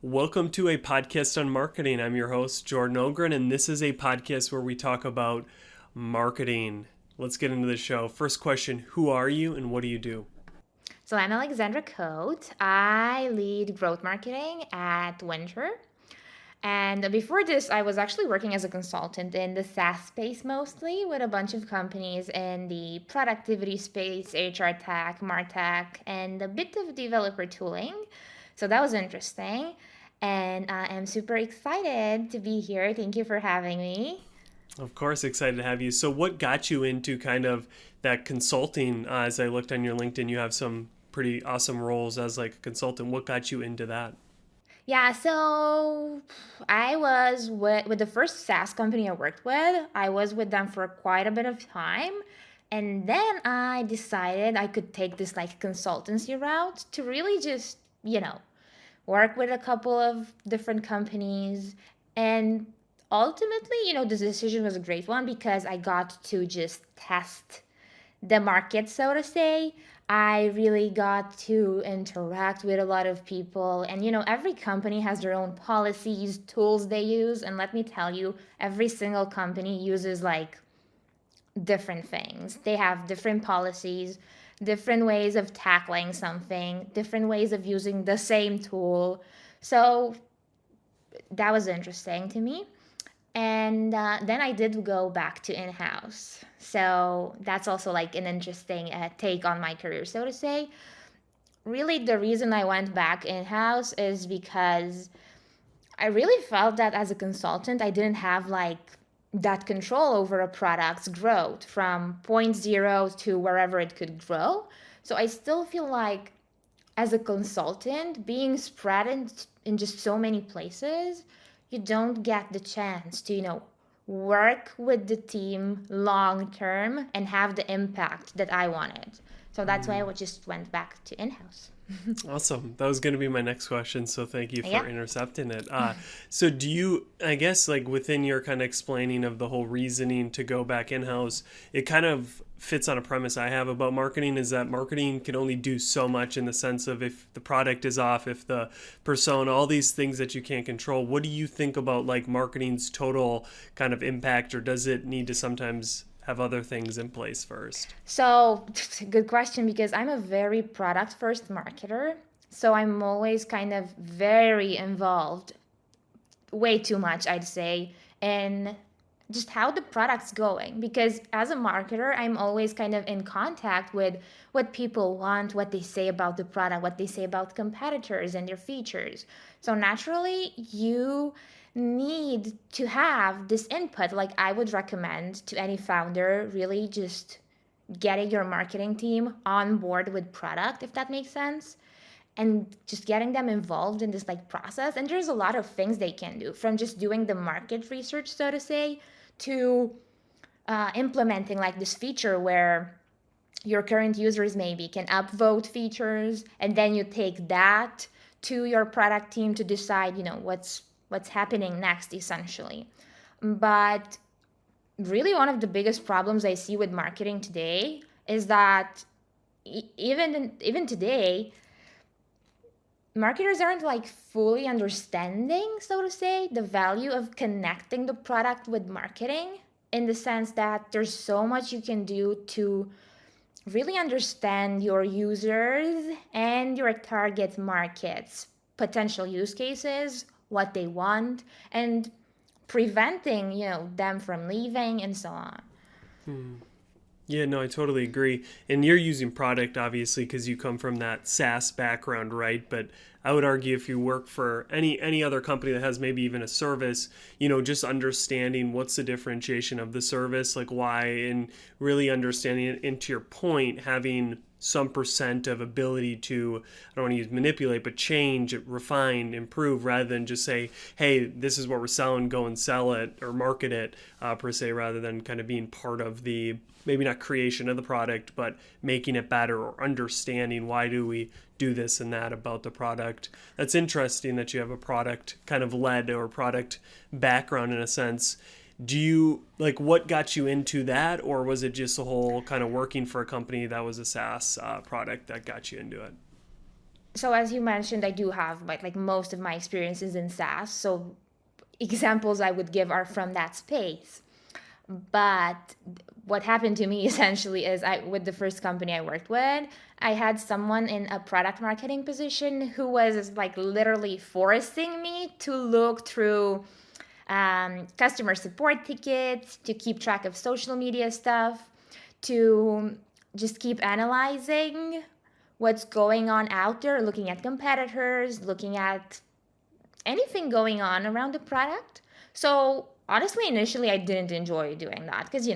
Welcome to a podcast on marketing. I'm your host, Jordan Ogren, and this is a podcast where we talk about marketing. Let's get into the show. First question, who are you and what do you do? So I'm Alexandra Cote. I lead growth marketing at Winter. And before this, I was actually working as a consultant in the SaaS space mostly with a bunch of companies in the productivity space, HR tech, MarTech, and a bit of developer tooling. So that was interesting. And I am super excited to be here. Thank you for having me. Of course, excited to have you. So, what got you into kind of that consulting? As I looked on your LinkedIn, you have some pretty awesome roles as like a consultant. What got you into that? Yeah, so I was with the first SaaS company I worked with. I was with them for quite a bit of time. And then I decided I could take this like consultancy route to really just, work with a couple of different companies. And ultimately, the decision was a great one because I got to just test the market, so to say. I really got to interact with a lot of people. And, every company has their own policies, tools they use. And let me tell you, every single company uses like different things. They have different policies, different ways of tackling something, different ways of using the same tool. So that was interesting to me. And then I did go back to in house. So that's also like an interesting take on my career, so to say. Really, the reason I went back in house is because I really felt that as a consultant, I didn't have like that control over a product's growth from point zero to wherever it could grow. So I still feel like as a consultant, being spread in just so many places, you don't get the chance to, work with the team long term and have the impact that I wanted. So that's why I just went back to in house. Awesome. That was going to be my next question. So thank you Yeah. for intercepting it. So do you, I guess, like within your kind of explaining of the whole reasoning to go back in house, it kind of fits on a premise I have about marketing is that marketing can only do so much in the sense of if the product is off, if the persona, all these things that you can't control. What do you think about like marketing's total kind of impact, or does it need to sometimes have other things in place first? So, good question because I'm a very product first marketer. So, I'm always kind of very involved, way too much, I'd say, in just how the product's going. Because as a marketer, I'm always kind of in contact with what people want, what they say about the product, what they say about competitors and their features. So, naturally, you need to have this input. Like, I would recommend to any founder, really just getting your marketing team on board with product, if that makes sense, and just getting them involved in this like process. And there's a lot of things they can do, from just doing the market research, so to say, to implementing like this feature where your current users maybe can upvote features, and then you take that to your product team to decide, what's happening next, essentially. But really, one of the biggest problems I see with marketing today is that even today, marketers aren't like fully understanding, so to say, the value of connecting the product with marketing, in the sense that there's so much you can do to really understand your users and your target markets, potential use cases, what they want, and preventing, them from leaving and so on. Yeah, no, I totally agree. And you're using product obviously because you come from that SaaS background, right? But I would argue if you work for any other company that has maybe even a service, just understanding what's the differentiation of the service, like why, and really understanding it. And to your point, having some percent of ability to, I don't want to use manipulate, but change, refine, improve, rather than just say, hey, this is what we're selling, go and sell it or market it, per se, rather than kind of being part of the, maybe not creation of the product, but making it better or understanding why do we do this and that about the product. That's interesting that you have a product kind of led or product background in a sense. Do you like what got you into that, or was it just a whole kind of working for a company that was a SaaS product that got you into it? So as you mentioned, I do have like most of my experiences in SaaS. So examples I would give are from that space. But what happened to me essentially is I with the first company I worked with, I had someone in a product marketing position who was like literally forcing me to look through customer support tickets, to keep track of social media stuff, to just keep analyzing what's going on out there, looking at competitors, looking at anything going on around the product. So honestly, initially, I didn't enjoy doing that because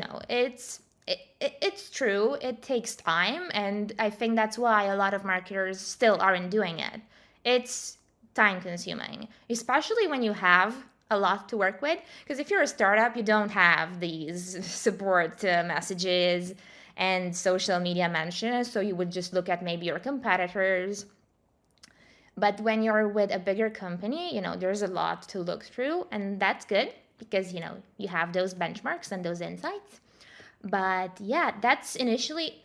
it's true. It takes time, and I think that's why a lot of marketers still aren't doing it. It's time consuming, especially when you have a lot to work with. Because if you're a startup, you don't have these support messages and social media mentions, so you would just look at maybe your competitors. But when you're with a bigger company, there's a lot to look through, and that's good because, you have those benchmarks and those insights. But yeah, that's initially,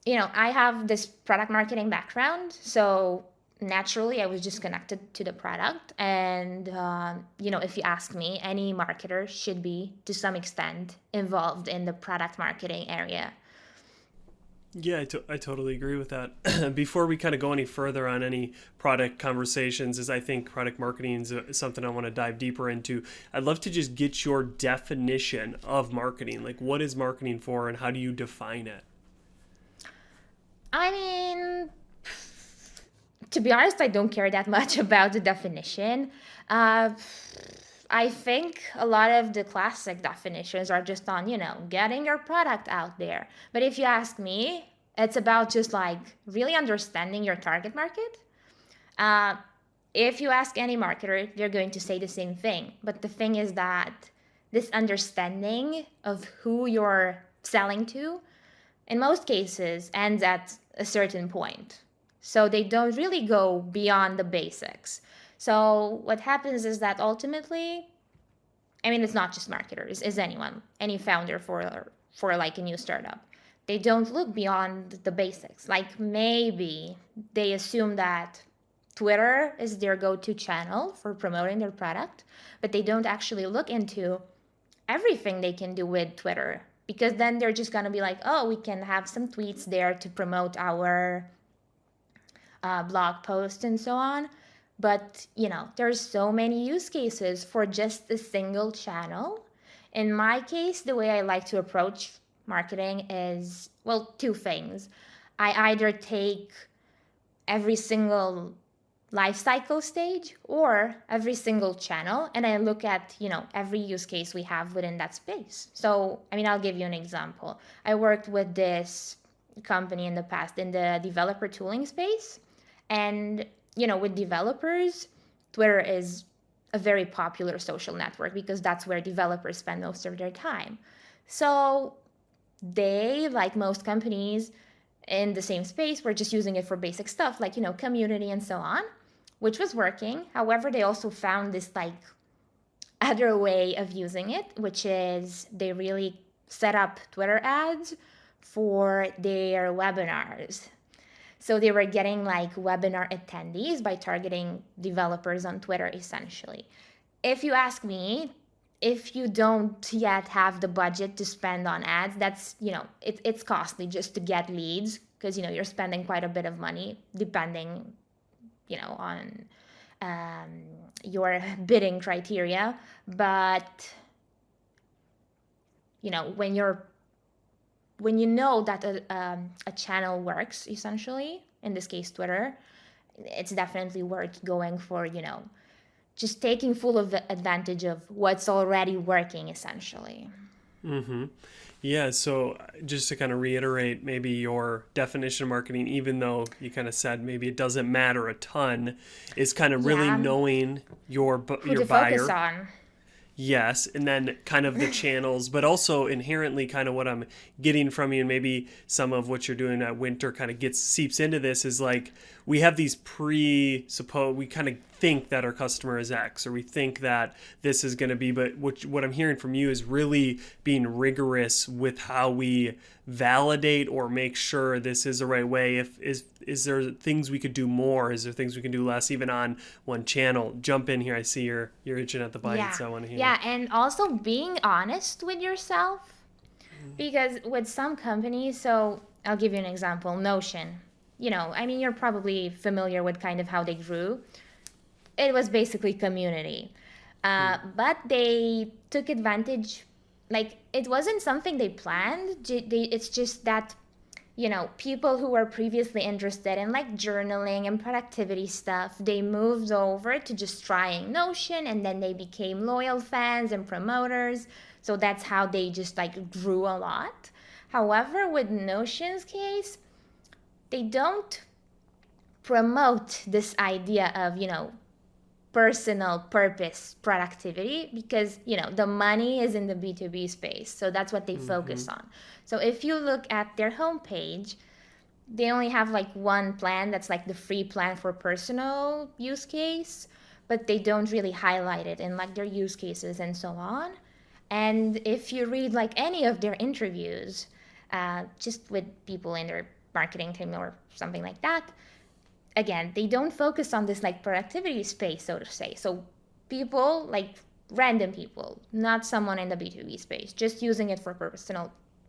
I have this product marketing background. So naturally, I was just connected to the product. And, if you ask me, any marketer should be to some extent involved in the product marketing area. Yeah, I totally agree with that. Before we kind of go any further on any product conversations, as I think product marketing is something I want to dive deeper into, I'd love to just get your definition of marketing. Like, what is marketing for, and how do you define it? I mean, to be honest, I don't care that much about the definition. Uh, I think a lot of the classic definitions are just on, getting your product out there. But if you ask me, it's about just like really understanding your target market. Uh, if you ask any marketer, they're going to say the same thing. But the thing is that this understanding of who you're selling to, in most cases, ends at a certain point. So they don't really go beyond the basics. So what happens is that ultimately, I mean, it's not just marketers, it's anyone, any founder for like a new startup. They don't look beyond the basics. Like maybe they assume that Twitter is their go-to channel for promoting their product, but they don't actually look into everything they can do with Twitter because then they're just going to be like, oh, we can have some tweets there to promote our blog posts and so on. But, there's so many use cases for just a single channel. In my case, the way I like to approach marketing is, well, two things. I either take every single life cycle stage or every single channel and I look at, every use case we have within that space. So, I mean, I'll give you an example. I worked with this company in the past in the developer tooling space. And, with developers, Twitter is a very popular social network because that's where developers spend most of their time. So they, like most companies in the same space, were just using it for basic stuff like, community and so on, which was working. However, they also found this like other way of using it, which is they really set up Twitter ads for their webinars. So they were getting like webinar attendees by targeting developers on Twitter essentially. If you ask me, if you don't yet have the budget to spend on ads, that's, it's costly just to get leads because, you're spending quite a bit of money depending, on your bidding criteria. But, when you know that a channel works, essentially, in this case, Twitter, it's definitely worth going for, just taking full of advantage of what's already working, essentially. Mm-hmm. Yeah, so just to kind of reiterate maybe your definition of marketing, even though you kind of said maybe it doesn't matter a ton, is kind of really Yeah, knowing who your to focus buyer. on. Yes, and then kind of the channels, but also inherently kind of what I'm getting from you, and maybe some of what you're doing at Winter kind of gets seeps into this is like we have these presuppose, we kind of think that our customer is X, or we think that this is going to be, but what I'm hearing from you is really being rigorous with how we validate or make sure this is the right way. If is there things we could do more? Is there things we can do less, even on one channel? Jump in here. I see you're itching at the bite, Yeah. so I want to hear. Yeah, and also being honest with yourself. Because with some companies, so I'll give you an example, Notion. I mean, you're probably familiar with kind of how they grew. It was basically community. But they took advantage, like, it wasn't something they planned. It's just that, people who were previously interested in like journaling and productivity stuff, they moved over to just trying Notion, and then they became loyal fans and promoters. So that's how they just like grew a lot. However, with Notion's case, they don't promote this idea of, personal purpose productivity, because the money is in the B2B space, so that's what they focus on. So if you look at their homepage, they only have like one plan that's like the free plan for personal use case, but they don't really highlight it in like their use cases and so on. And if you read like any of their interviews, just with people in their marketing team or something like that, again, they don't focus on this like productivity space, so to say. So people, like random people, not someone in the B2B space, just using it for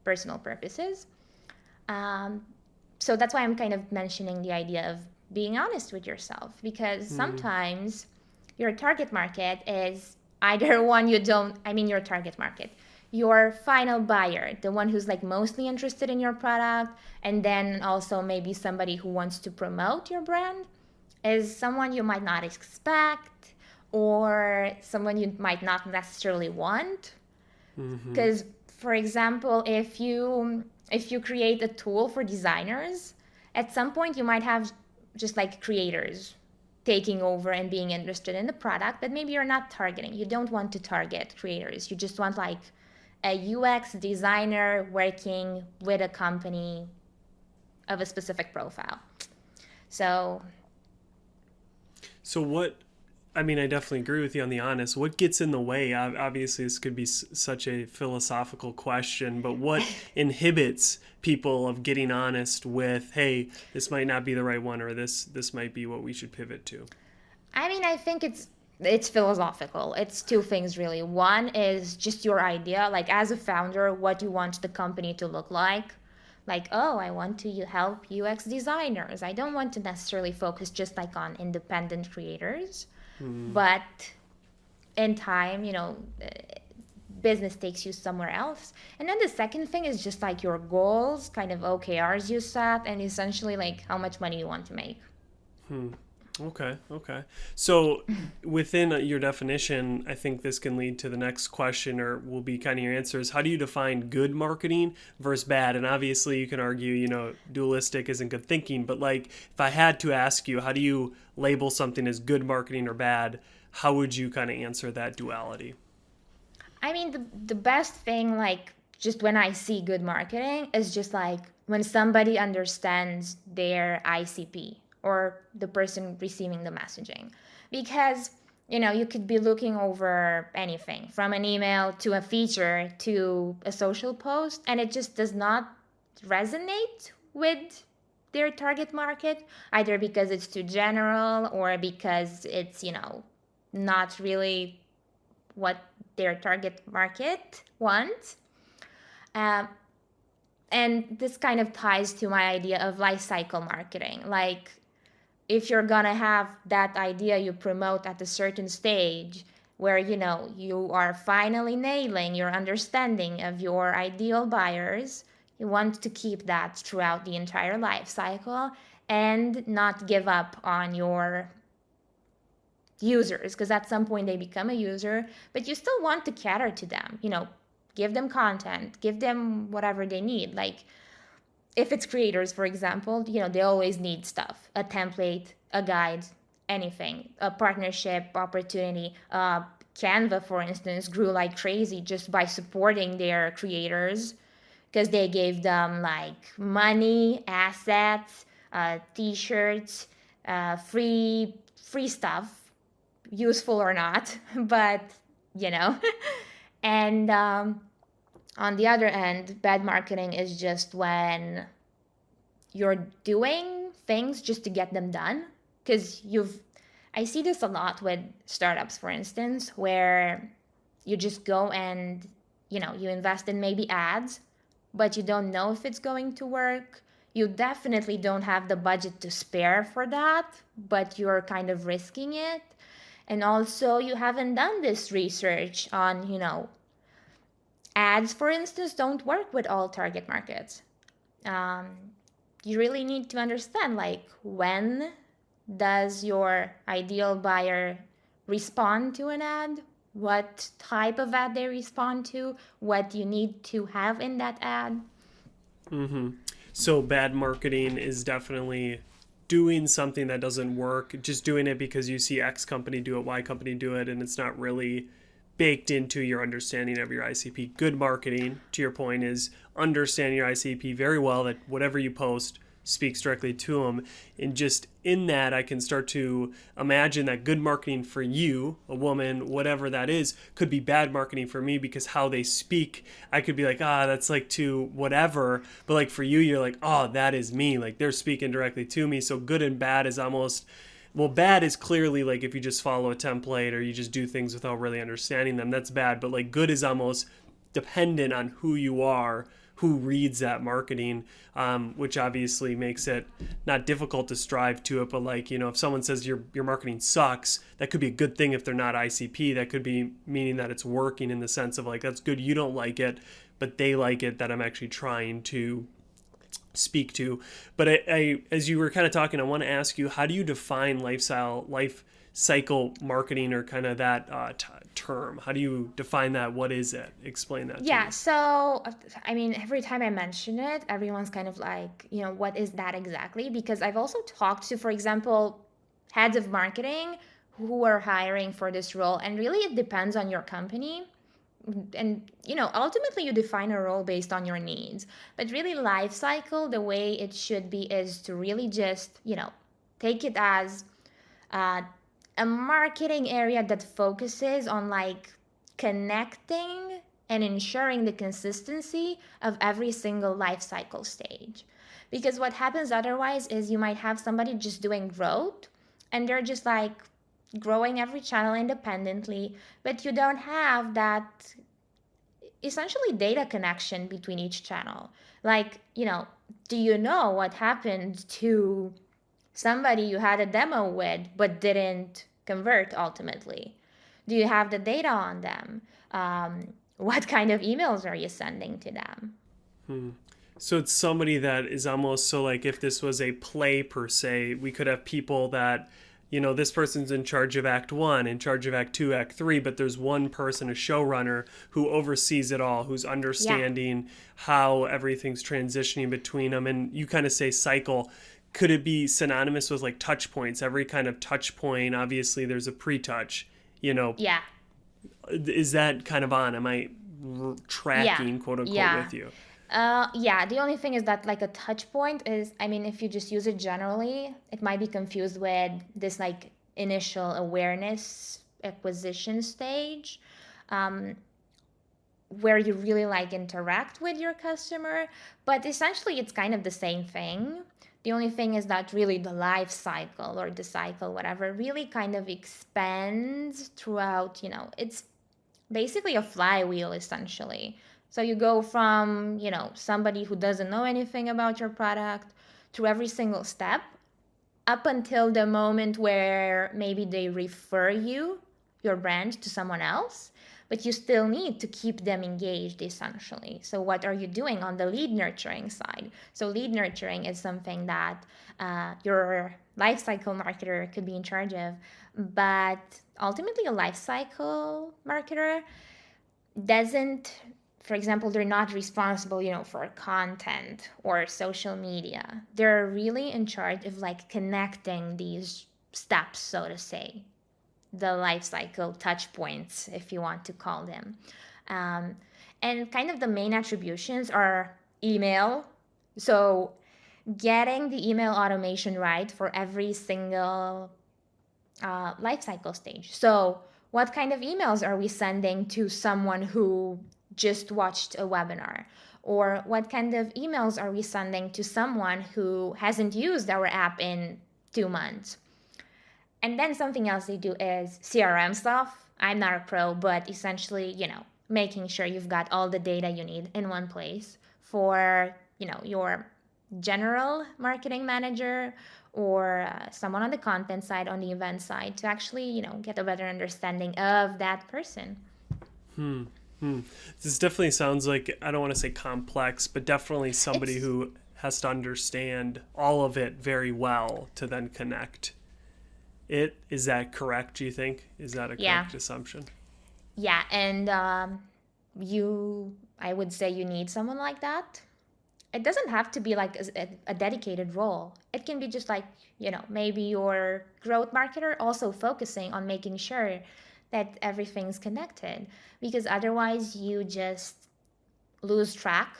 personal purposes. Um, so that's why I'm kind of mentioning the idea of being honest with yourself, because sometimes your target market is either one you don't, I mean, your target market, your final buyer, the one who's like mostly interested in your product, and then also maybe somebody who wants to promote your brand, is someone you might not expect, or someone you might not necessarily want. Because for example, if you create a tool for designers, at some point you might have just like creators taking over and being interested in the product, but maybe you're not targeting. You don't want to target creators. You just want like a UX designer working with a company of a specific profile. So So what? I mean, I definitely agree with you on the honest. What gets in the way? Obviously, this could be such a philosophical question, but what inhibits people of getting honest with, hey, this might not be the right one, or this might be what we should pivot to? I mean, I think it's philosophical. It's two things really. One is just your idea, like as a founder, what you want the company to look like. Like, oh, I want to help UX designers. I don't want to necessarily focus just like on independent creators. But in time, business takes you somewhere else. And then the second thing is just like your goals, kind of OKRs you set, and essentially like how much money you want to make. Okay. So within your definition, I think this can lead to the next question, or will be kind of your answers. How do you define good marketing versus bad? And obviously you can argue, dualistic isn't good thinking, but like if I had to ask you, how do you label something as good marketing or bad? How would you kind of answer that duality? I mean, the best thing, like, just when I see good marketing, is just like when somebody understands their ICP or the person receiving the messaging. Because, you could be looking over anything from an email to a feature to a social post, and it just does not resonate with their target market, either because it's too general or because it's, not really what their target market wants. Um, and this kind of ties to my idea of life cycle marketing. Like, if you're gonna have that idea you promote at a certain stage where you are finally nailing your understanding of your ideal buyers, you want to keep that throughout the entire life cycle and not give up on your users, because at some point they become a user, but you still want to cater to them, give them content, give them whatever they need. Like, if it's creators, for example, they always need stuff, a template, a guide, anything, a partnership opportunity. Canva, for instance, grew like crazy just by supporting their creators, because they gave them like money, assets, t-shirts, free stuff, useful or not, but you know. And on the other end, bad marketing is just when you're doing things just to get them done. Because I see this a lot with startups, for instance, where you just go and, you invest in maybe ads, but you don't know if it's going to work. You definitely don't have the budget to spare for that, but you're kind of risking it. And also, you haven't done this research on, ads, for instance, don't work with all target markets. Um, you really need to understand, like, when does your ideal buyer respond to an ad, what type of ad they respond to, what you need to have in that ad. So bad marketing is definitely doing something that doesn't work, just doing it because you see X company do it, Y company do it, and it's not really baked into your understanding of your ICP. Good marketing, to your point, is understanding your ICP very well, that whatever you post speaks directly to them. And just in that, I can start to imagine that good marketing for you, a woman, whatever that is, could be bad marketing for me, because how they speak, I could be like, that's like to whatever. But like for you, you're like, that is me. Like they're speaking directly to me. So good and bad is almost, well, bad is clearly like if you just follow a template or you just do things without really understanding them, that's bad. But like good is almost dependent on who you are, who reads that marketing, which obviously makes it not difficult to strive to it. But like, if someone says your marketing sucks, that could be a good thing. If they're not ICP, that could be meaning that it's working, in the sense of like, that's good, you don't like it, but they like it, that I'm actually trying to speak to. But I as you were kind of talking, I want to ask you, how do you define life cycle marketing, or kind of that term? How do you define that? What is it? Explain that to Yeah, me. so I mean, every time I mention it, everyone's kind of like, what is that exactly? Because I've also talked to, for example, heads of marketing who are hiring for this role, and really it depends on your company. And ultimately you define a role based on your needs, but really life cycle, the way it should be is to really just take it as uh, a marketing area that focuses on like connecting and ensuring the consistency of every single life cycle stage. Because what happens otherwise is you might have somebody just doing growth, and they're just like growing every channel independently, but you don't have that essentially data connection between each channel. Like, do you know what happened to somebody you had a demo with but didn't convert ultimately? Do you have the data on them? What kind of emails are you sending to them? So it's somebody that is almost, so like if this was a play per se, we could have people that, this person's in charge of act one, in charge of act two, act three, but there's one person, a showrunner, who oversees it all, who's Yeah. understanding how everything's transitioning between them. And you kind of say cycle. Could it be synonymous with like touch points? Every kind of touch point, obviously there's a pre-touch, you know, Yeah. is that kind of on? Am I Yeah. tracking, quote unquote, Yeah. with you? Yeah, the only thing is that like a touch point is, I mean, if you just use it generally, it might be confused with this like initial awareness acquisition stage, um, where you really like interact with your customer. But essentially, it's kind of the same thing. The only thing is that really the life cycle or the cycle, whatever, really kind of expands throughout, it's basically a flywheel essentially. So you go from, somebody who doesn't know anything about your product through every single step up until the moment where maybe they refer your brand to someone else, but you still need to keep them engaged essentially. So what are you doing on the lead nurturing side? So lead nurturing is something that your lifecycle marketer could be in charge of, but ultimately a lifecycle marketer doesn't, for example, they're not responsible, for content or social media. They're really in charge of like connecting these steps, so to say, the life cycle touch points, if you want to call them. um, and kind of the main attributions are email. So getting the email automation right for every single life cycle stage. So, what kind of emails are we sending to someone who just watched a webinar? Or what kind of emails are we sending to someone who hasn't used our app in 2 months? And then something else they do is CRM stuff. I'm not a pro, but essentially, making sure you've got all the data you need in one place for, your general marketing manager or someone on the content side, on the event side to actually, get a better understanding of that person. Hmm. Hmm. This definitely sounds like, I don't want to say complex, but definitely somebody It's, who has to understand all of it very well to then connect it. Is that correct, do you think? Is that a yeah, correct assumption? yeah. And I would say you need someone like that. It doesn't have to be like a dedicated role. It can be just like, maybe your growth marketer also focusing on making sure that everything's connected because otherwise you just lose track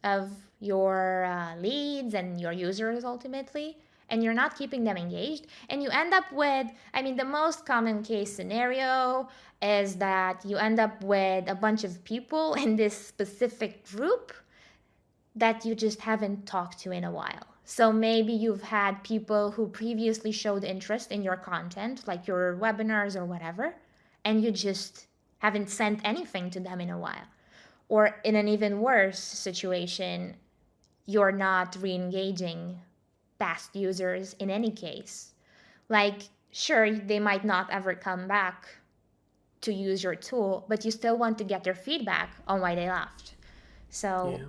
of your leads and your users ultimately, and you're not keeping them engaged, and you end up with, I mean, the most common case scenario is that you end up with a bunch of people in this specific group that you just haven't talked to in a while. So maybe you've had people who previously showed interest in your content, like your webinars or whatever, and you just haven't sent anything to them in a while. Or in an even worse situation, you're not re engaging past users in any case. Like, sure, they might not ever come back to use your tool, but you still want to get their feedback on why they left. So, Yeah.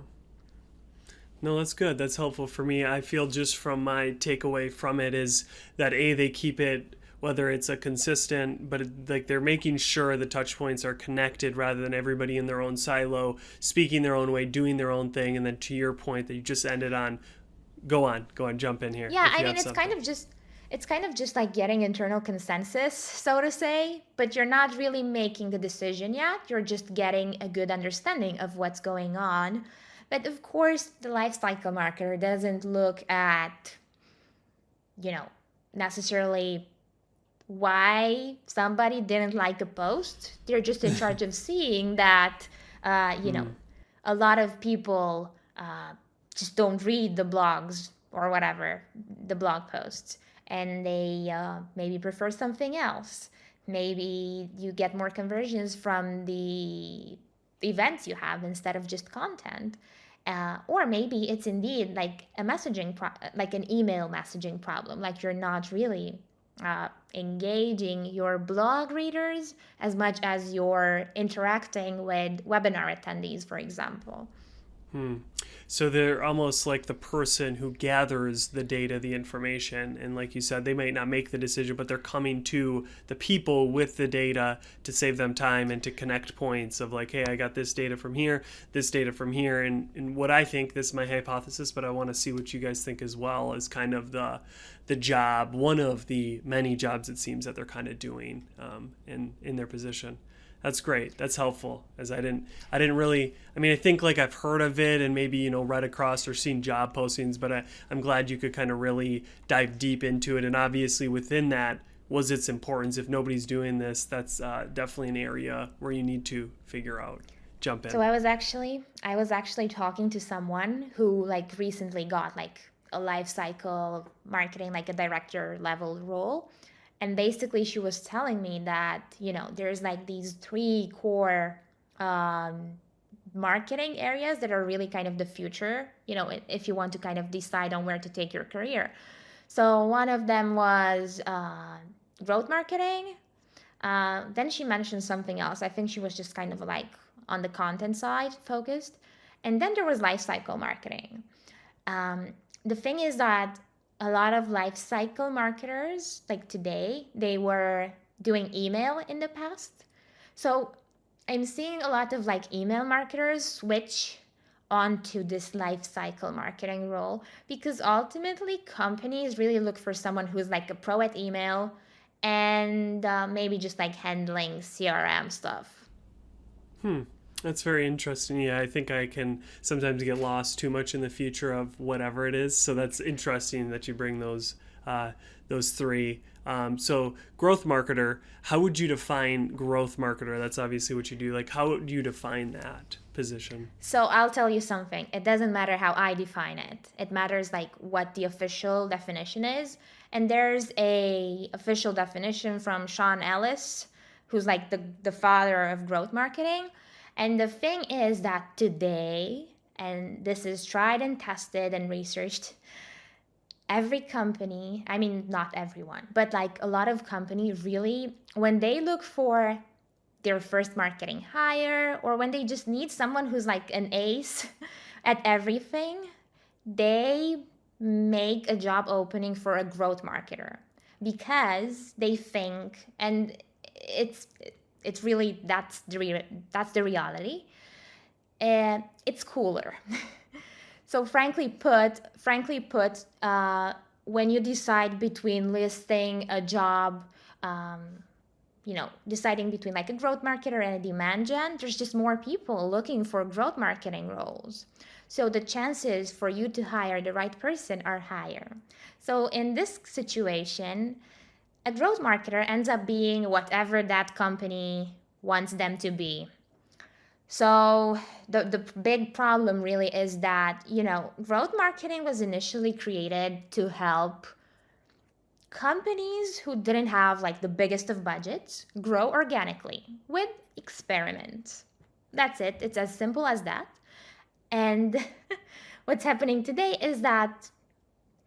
No, that's good. That's helpful for me. I feel just from my takeaway from it is that A, they keep it, whether it's a consistent, but like they're making sure the touch points are connected rather than everybody in their own silo, speaking their own way, doing their own thing. And then to your point that you just ended on, go on, jump in here yeah, if I you mean have something. it's kind of just like getting internal consensus, so to say, but you're not really making the decision yet. You're just getting a good understanding of what's going on. But of course, the life cycle marketer doesn't look at, you know, necessarily why somebody didn't like a post. They're just in charge of seeing that, uh, you know, Hmm. a lot of people just don't read the blogs or whatever, the blog posts, and they maybe prefer something else. Maybe you get more conversions from the events you have instead of just content. Or maybe it's indeed like a like an email messaging problem, like you're not really engaging your blog readers as much as you're interacting with webinar attendees, for example. Hmm. So they're almost like the person who gathers the data, the information, and like you said, they might not make the decision, but they're coming to the people with the data to save them time and to connect points of like, hey, I got this data from here, this data from here, and what I think, this is my hypothesis, but I want to see what you guys think as well, is kind of the job, one of the many jobs it seems that they're kind of doing in their position. That's great. That's helpful. As I didn't really. I mean, I think like I've heard of it and maybe read across or seen job postings, but I'm glad you could kind of really dive deep into it. And obviously within that was its importance. If nobody's doing this, that's definitely an area where you need to figure out, jump So in. I was actually talking to someone who like recently got like a life cycle marketing, like a director level role. And basically she was telling me that, there's like these three core um, marketing areas that are really kind of the future, if you want to kind of decide on where to take your career. So one of them was growth marketing. Then she mentioned something else. I think she was just kind of like on the content side focused. And then there was life cycle marketing. Um, the thing is that a lot of life cycle marketers, like today, they were doing email in the past. So I'm seeing a lot of like email marketers switch onto this life cycle marketing role because ultimately companies really look for someone who's like a pro at email and maybe just like handling CRM stuff. Hmm. That's very interesting. Yeah, I think I can sometimes get lost too much in the future of whatever it is. So that's interesting that you bring those three. So growth marketer, how would you define growth marketer? That's obviously what you do. Like, how would you define that position? So I'll tell you something. It doesn't matter how I define it. It matters like what the official definition is. And there's a official definition from Sean Ellis, who's like the father of growth marketing. And the thing is that today, and this is tried and tested and researched, every company, I mean not everyone, but like a lot of companies really when they look for their first marketing hire or when they just need someone who's like an ace at everything, they make a job opening for a growth marketer because they think and it's it's really that's the reality. It's cooler. So when you decide between listing a job, um, deciding between like a growth marketer and a demand gen, there's just more people looking for growth marketing roles. So the chances for you to hire the right person are higher. So in this situation, a growth marketer ends up being whatever that company wants them to be. So the big problem really is that, growth marketing was initially created to help companies who didn't have like the biggest of budgets grow organically with experiments. That's it. It's as simple as that. And what's happening today is that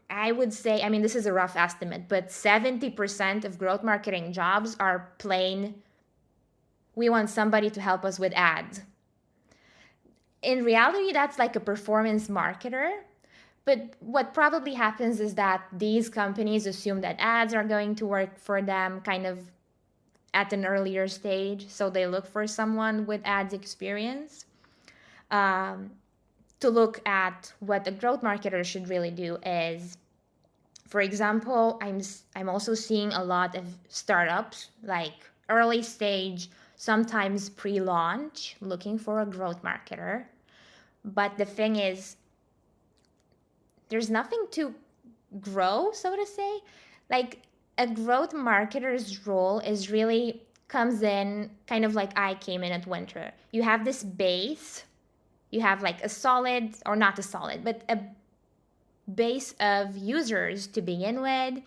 I would say, I mean, this is a rough estimate, but 70% of growth marketing jobs are plain, we want somebody to help us with ads. In reality, that's like a performance marketer. But what probably happens is that these companies assume that ads are going to work for them kind of at an earlier stage. So they look for someone with ads experience. To look at what a growth marketer should really do is, for example, I'm also seeing a lot of startups like early stage, sometimes pre-launch, looking for a growth marketer. But the thing is, there's nothing to grow, so to say. Like a growth marketer's role is really comes in kind of like I came in at Winter. You have this base, you have like a solid, or not a solid, but a base of users to begin with.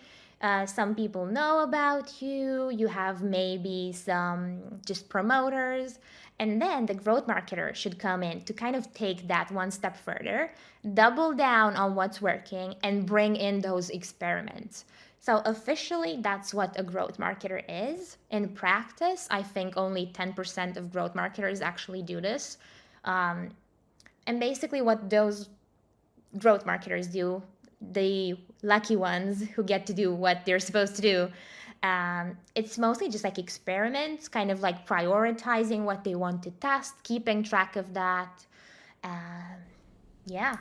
Some people know about you. You have maybe some just promoters. And then the growth marketer should come in to kind of take that one step further, double down on what's working, and bring in those experiments. So, officially, that's what a growth marketer is. In practice, I think only 10% of growth marketers actually do this. Um, and basically, what those growth marketers do, the lucky ones who get to do what they're supposed to do, it's mostly just like experiments, kind of like prioritizing what they want to test, keeping track of that. Um, yeah.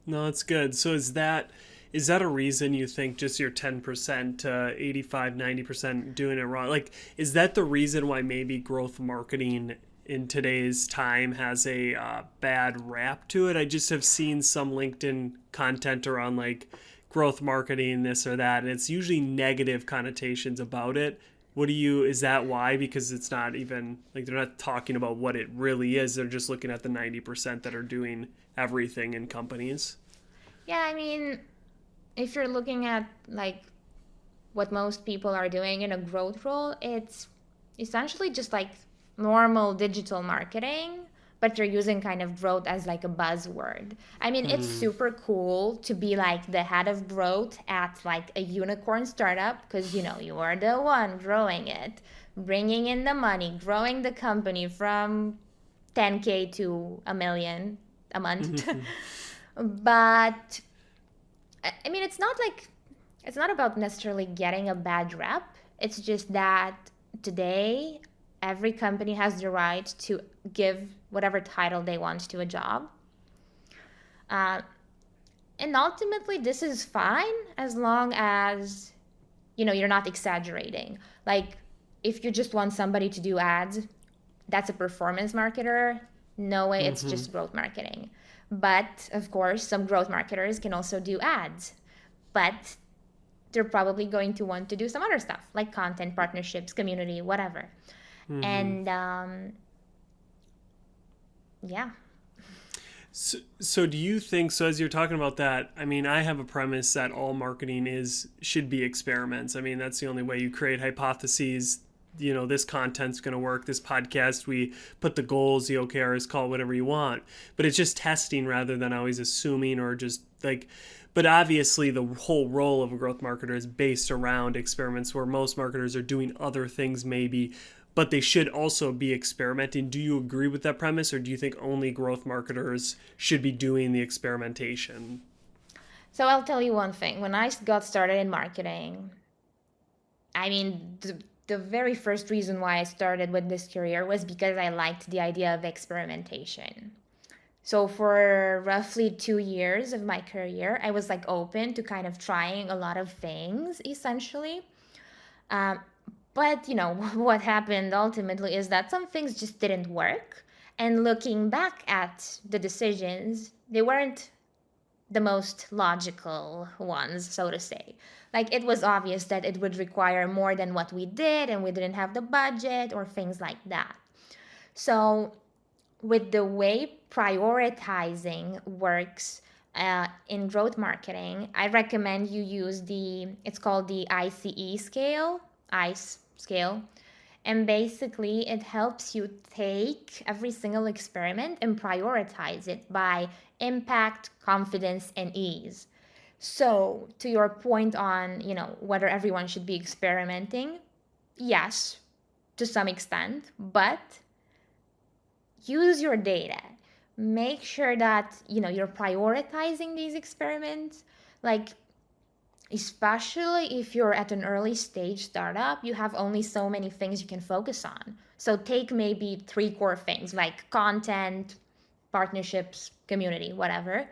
No, that's good. So is that a reason you think just your 10% 85 90% doing it wrong? Like, is that the reason why maybe growth marketing in today's time has a bad rap to it? I just have seen some LinkedIn content around like growth marketing, this or that, and it's usually negative connotations about it. Is that why? Because it's not even like they're not talking about what it really is. They're just looking at the 90% that are doing everything in companies. Yeah, I mean, if you're looking at like what most people are doing in a growth role, it's essentially just like normal digital marketing, but you're using kind of growth as like a buzzword. I mean, it's Hmm. super cool to be like the head of growth at like a unicorn startup because you are the one growing it, bringing in the money, growing the company from 10K to a million a month. But I mean, it's not about necessarily getting a bad rep. It's just that today every company has the right to give whatever title they want to a job. Uh, and ultimately, this is fine as long as you're not exaggerating. Like, if you just want somebody to do ads, that's a performance marketer. No way, it's Mm-hmm. just growth marketing. But of course, some growth marketers can also do ads. But they're probably going to want to do some other stuff like content, partnerships, community, whatever. Mm-hmm. And yeah. So do you think, so as you're talking about that, I mean, I have a premise that all marketing should be experiments. I mean, that's the only way you create hypotheses. This content's going to work. This podcast, we put the goals, the OKRs, call it whatever you want. But it's just testing rather than always assuming or just like, but obviously the whole role of a growth marketer is based around experiments where most marketers are doing other things maybe, but they should also be experimenting. Do you agree with that premise, or do you think only growth marketers should be doing the experimentation? So I'll tell you one thing. When I got started in marketing, I mean, the very first reason why I started with this career was because I liked the idea of experimentation. So for roughly 2 years of my career, I was like open to kind of trying a lot of things, essentially. Um, but what happened ultimately is that some things just didn't work. And looking back at the decisions, they weren't the most logical ones, so to say. Like it was obvious that it would require more than what we did, and we didn't have the budget or things like that. So, with the way prioritizing works in growth marketing, I recommend you use it's called the ICE scale. And basically, it helps you take every single experiment and prioritize it by impact, confidence, and ease. So, to your point on, whether everyone should be experimenting, yes, to some extent, but use your data. Make sure that, you're prioritizing these experiments. Like, especially if you're at an early stage startup, you have only so many things you can focus on. So take maybe three core things like content, partnerships, community, whatever.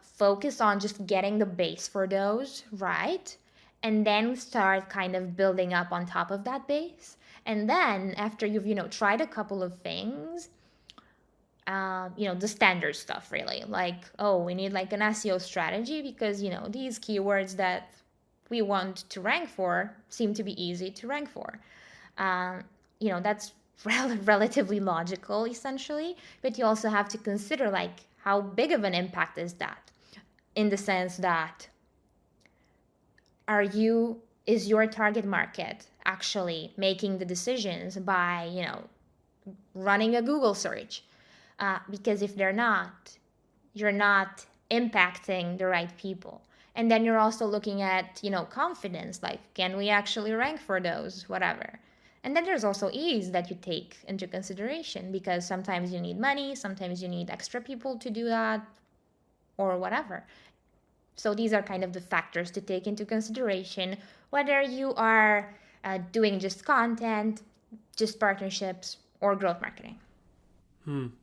Focus on just getting the base for those right, and then start kind of building up on top of that base. And then after you've tried a couple of things, the standard stuff really, like, oh, we need like an SEO strategy because these keywords that we want to rank for seem to be easy to rank for. um, that's relatively logical essentially, but you also have to consider like how big of an impact is that, in the sense that is your target market actually making the decisions by running a Google search? Because if they're not, you're not impacting the right people. And then you're also looking at, confidence, like, can we actually rank for those, whatever. And then there's also ease that you take into consideration, because sometimes you need money, sometimes you need extra people to do that, or whatever. So these are kind of the factors to take into consideration, whether you are doing just content, just partnerships, or growth marketing.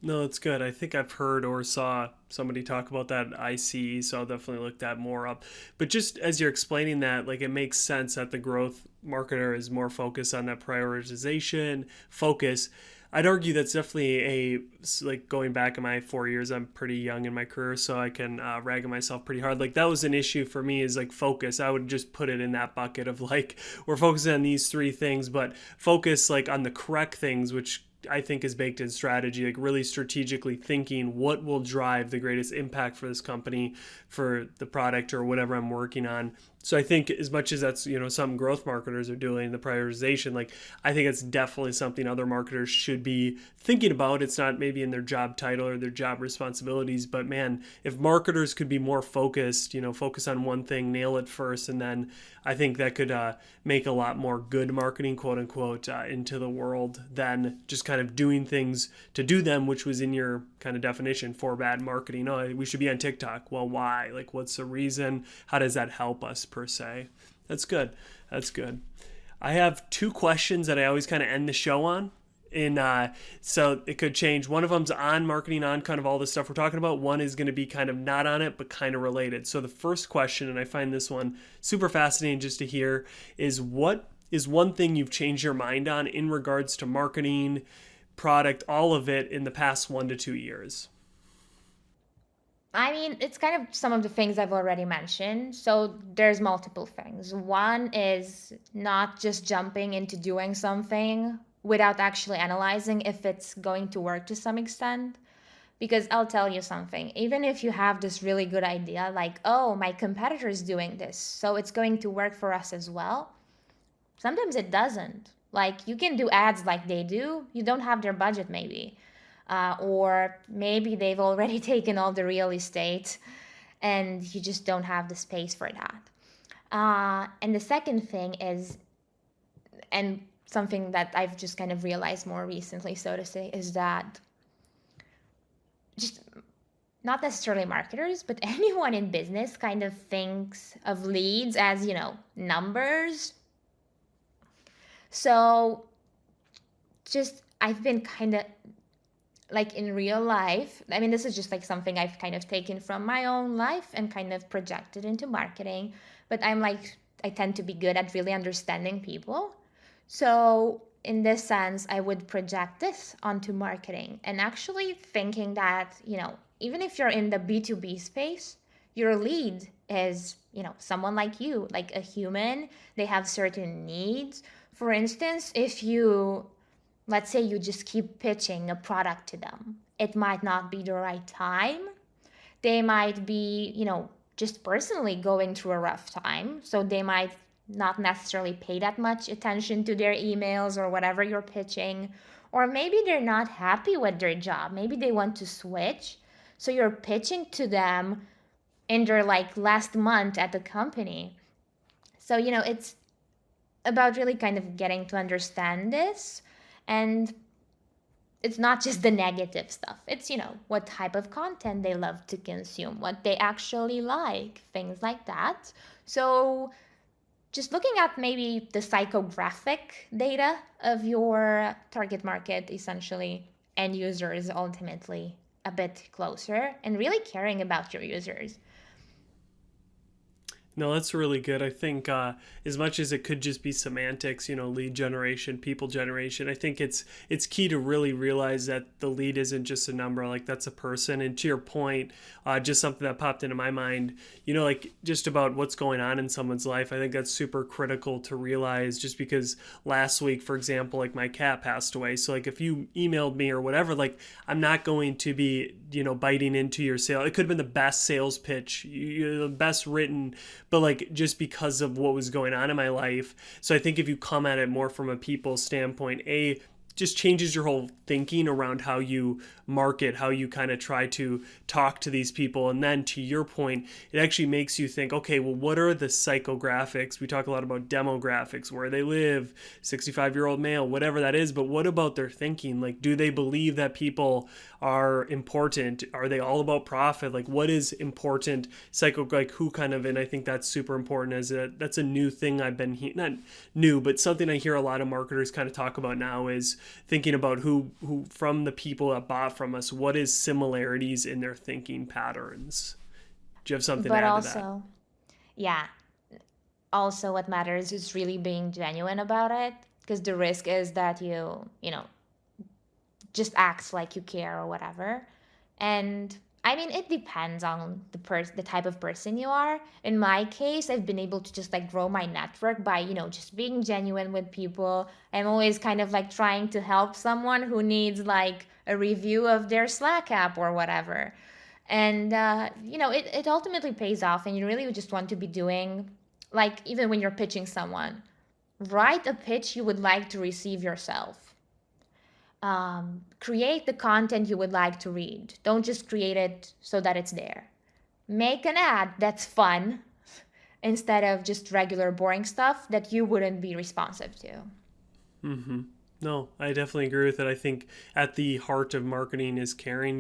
No, that's good. I think I've heard or saw somebody talk about that at ICE, so I'll definitely look that more up. But just as you're explaining that, like it makes sense that the growth marketer is more focused on that prioritization focus. I'd argue that's definitely like going back in my 4 years, I'm pretty young in my career, so I can rag on myself pretty hard. Like that was an issue for me, is like focus. I would just put it in that bucket of like, we're focusing on these three things, but focus like on the correct things, which I think is baked in strategy, like really strategically thinking what will drive the greatest impact for this company, for the product or whatever I'm working on. So I think as much as that's, some growth marketers are doing the prioritization, like I think it's definitely something other marketers should be thinking about. It's not maybe in their job title or their job responsibilities, but man, if marketers could be more focused, focus on one thing, nail it first, and then I think that could make a lot more good marketing, quote unquote, into the world than just kind of doing things to do them, which was in your kind of definition for bad marketing. Oh, we should be on TikTok. Well, why? Like, what's the reason? How does that help us per se? That's good. That's good. I have two questions that I always kind of end the show on. So it could change. One of them's on marketing, on kind of all the stuff we're talking about. One is going to be kind of not on it, but kind of related. So the first question, and I find this one super fascinating just to hear, is what is one thing you've changed your mind on in regards to marketing, product, all of it in the past 1 to 2 years? I mean, it's kind of some of the things I've already mentioned. So there's multiple things. One is not just jumping into doing something without actually analyzing if it's going to work to some extent. Because I'll tell you something, even if you have this really good idea, like, oh, my competitor is doing this, so it's going to work for us as well, sometimes it doesn't. Like, you can do ads like they do, you don't have their budget, maybe. Or maybe they've already taken all the real estate and you just don't have the space for that. And the second thing is, and something that I've just kind of realized more recently, so to say, is that just not necessarily marketers, but anyone in business kind of thinks of leads as, numbers. So just I've been kind of like in real life. I mean, this is just like something I've kind of taken from my own life and kind of projected into marketing. But I tend to be good at really understanding people. So, in this sense, I would project this onto marketing and actually thinking that, even if you're in the B2B space, your lead is, someone like you, like a human. They have certain needs. For instance, if you, let's say you just keep pitching a product to them, it might not be the right time. They might be, just personally going through a rough time. So they might not necessarily pay that much attention to their emails or whatever you're pitching. Or maybe they're not happy with their job. Maybe they want to switch. So you're pitching to them in their like last month at the company. So, it's about really kind of getting to understand this. And it's not just the negative stuff. It's, what type of content they love to consume, what they actually like, things like that. So just looking at maybe the psychographic data of your target market, essentially, end users ultimately a bit closer and really caring about your users. No, that's really good. I think as much as it could just be semantics, lead generation, people generation, I think it's key to really realize that the lead isn't just a number, like that's a person. And to your point, just something that popped into my mind, like just about what's going on in someone's life. I think that's super critical to realize. Just because last week, for example, like my cat passed away, so like if you emailed me or whatever, like I'm not going to be biting into your sale. It could have been the best sales pitch, the best written, but like just because of what was going on in my life. So I think if you come at it more from a people standpoint, just changes your whole thinking around how you market, how you kind of try to talk to these people. And then to your point, it actually makes you think, okay, well, what are the psychographics? We talk a lot about demographics, where they live, 65-year-old male, whatever that is. But what about their thinking? Like, do they believe that people are important? Are they all about profit? Like, what is important? Like who kind of, and I think that's super important. That's a new thing I've been not new, but something I hear a lot of marketers kind of talk about now is thinking about who from the people that bought from us, what is similarities in their thinking patterns. Do you have something to But add to that? also, yeah, also what matters is really being genuine about it, because the risk is that you just act like you care or whatever. And I mean, it depends on the type of person you are. In my case, I've been able to just like grow my network by, just being genuine with people. I'm always kind of like trying to help someone who needs like a review of their Slack app or whatever. And it ultimately pays off, and you really just want to be doing, like, even when you're pitching someone, write a pitch you would like to receive yourself. Create the content you would like to read. Don't just create it so that it's there. Make an ad that's fun instead of just regular boring stuff that you wouldn't be responsive to. Mm-hmm. No, I definitely agree with it. I think at the heart of marketing is caring.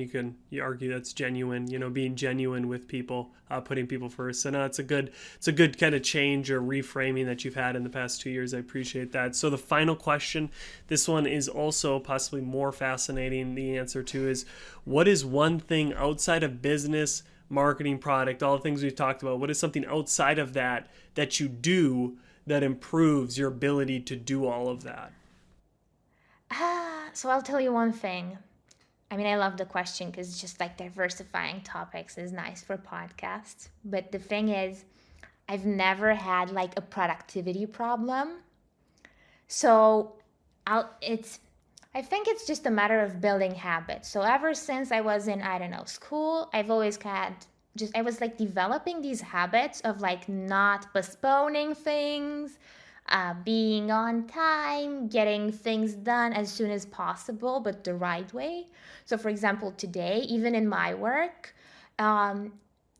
You argue that's genuine. Being genuine with people, putting people first. So no, it's a good kind of change or reframing that you've had in the past 2 years. I appreciate that. So the final question, this one is also possibly more fascinating. The answer to is, what is one thing outside of business, marketing, product, all the things we've talked about? What is something outside of that you do that improves your ability to do all of that? So I'll tell you one thing. I mean, I love the question because it's just like diversifying topics is nice for podcasts. But the thing is, I've never had like a productivity problem. So it's I think it's just a matter of building habits. So ever since I was in, I don't know, school, I've always had I was like developing these habits of like not postponing things, being on time, getting things done as soon as possible, but the right way. So, for example, today, even in my work, um,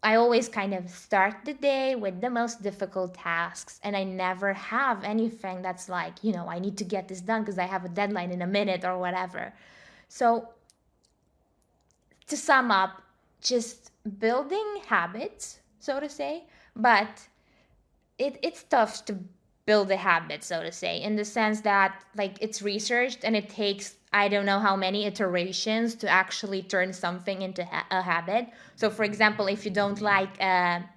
I always kind of start the day with the most difficult tasks, and I never have anything that's like, I need to get this done because I have a deadline in a minute or whatever. So, to sum up, just building habits, so to say, but it's tough to build a habit, so to say, in the sense that like it's researched and it takes I don't know how many iterations to actually turn something into a habit. So, for example, if you don't like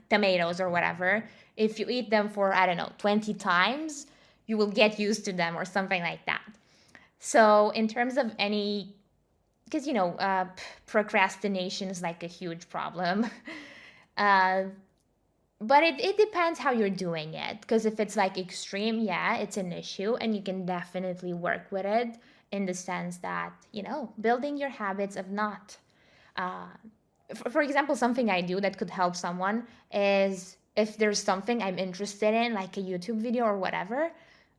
tomatoes or whatever, if you eat them for I don't know 20 times, you will get used to them or something like that. So, in terms of any, because procrastination is like a huge problem. uh, but it depends how you're doing it. Because if it's like extreme, yeah, it's an issue, and you can definitely work with it in the sense that, building your habits of not. Uh, for example, something I do that could help someone is if there's something I'm interested in, like a YouTube video or whatever,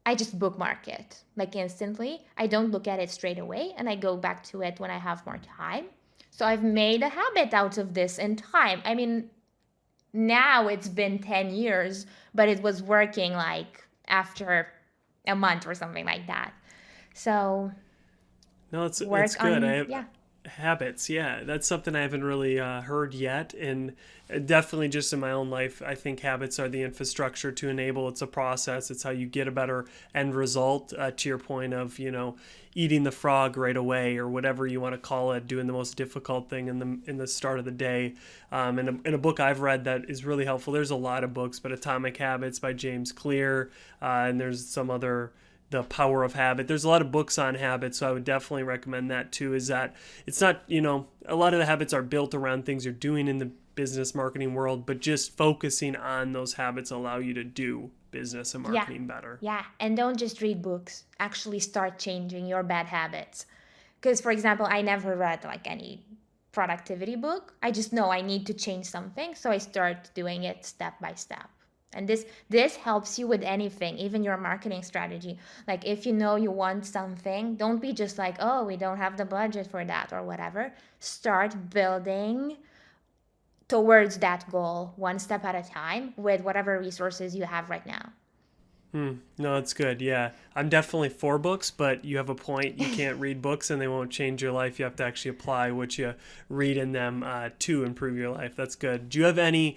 I just bookmark it like instantly. I don't look at it straight away, and I go back to it when I have more time. So I've made a habit out of this in time. I mean, now it's been 10 years, but it was working like after a month or something like that. So No, that's work good. I on, have yeah. habits. Yeah, that's something I haven't really heard yet, and definitely just in my own life, I think habits are the infrastructure to enable. It's a process. It's how you get a better end result. To your point of eating the frog right away or whatever you want to call it, doing the most difficult thing in the start of the day. In a book I've read that is really helpful. There's a lot of books, but Atomic Habits by James Clear, and there's some other the power of habit. There's a lot of books on habits, so I would definitely recommend that too. Is that it's not, a lot of the habits are built around things you're doing in the business marketing world, but just focusing on those habits allow you to do business and Yeah. marketing better. Yeah. And don't just read books, actually start changing your bad habits. Because, for example, I never read like any productivity book. I just know I need to change something. So I start doing it step by step. And this helps you with anything, even your marketing strategy. Like if you know you want something, don't be just like, oh, we don't have the budget for that or whatever. Start building towards that goal one step at a time with whatever resources you have right now. No, that's good. Yeah. I'm definitely for books, but you have a point. You can't read books and they won't change your life. You have to actually apply what you read in them to improve your life. That's good. Do you have any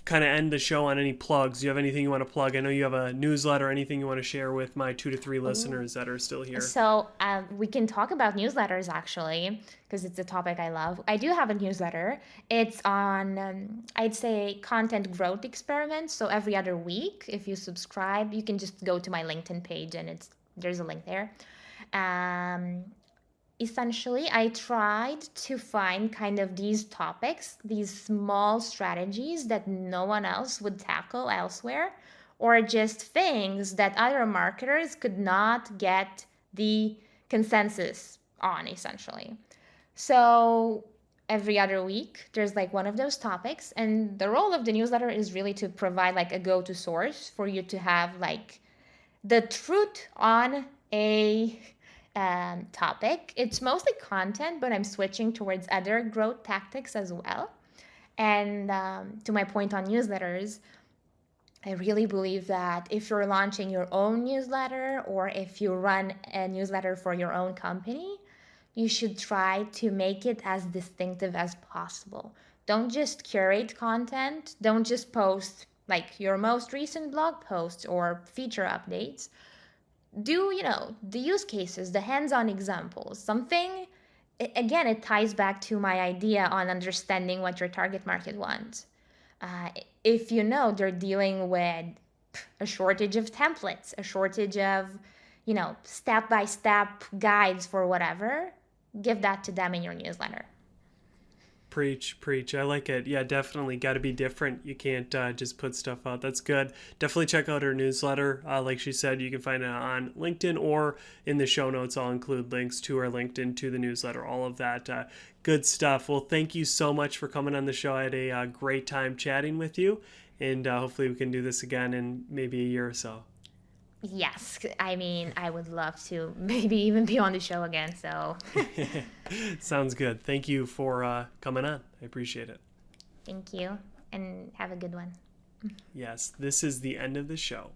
kind of end the show on any plugs? Do you have anything you want to plug? I know you have a newsletter, anything you want to share with my 2 to 3 Oh. listeners that are still here. So we can talk about newsletters actually, because it's a topic I love. I do have a newsletter. It's on, I'd say, content growth experiments. So every other week, if you subscribe, you can just go to my LinkedIn page and there's a link there. Um, Essentially, I tried to find kind of these topics, these small strategies that no one else would tackle elsewhere, or just things that other marketers could not get the consensus on, essentially. So every other week, there's like one of those topics, and the role of the newsletter is really to provide like a go to source for you to have like the truth on a topic. It's mostly content, but I'm switching towards other growth tactics as well. And to my point on newsletters, I really believe that if you're launching your own newsletter or if you run a newsletter for your own company, you should try to make it as distinctive as possible. Don't just curate content, don't just post like your most recent blog posts or feature updates. Do the use cases, the hands-on examples, something. Again, it ties back to my idea on understanding what your target market wants. If they're dealing with a shortage of templates, a shortage of step-by-step guides for whatever, give that to them in your newsletter. Preach, preach. I like it. Yeah, definitely got to be different. You can't just put stuff out. That's good. Definitely check out her newsletter. Like she said, you can find it on LinkedIn or in the show notes. I'll include links to her LinkedIn, to the newsletter, all of that good stuff. Well, thank you so much for coming on the show. I had a great time chatting with you, and hopefully we can do this again in maybe a year or so. Yes, I mean, I would love to maybe even be on the show again. So Sounds good. Thank you for coming on. I appreciate it. thank you and have a good one. Yes, this is the end of the show.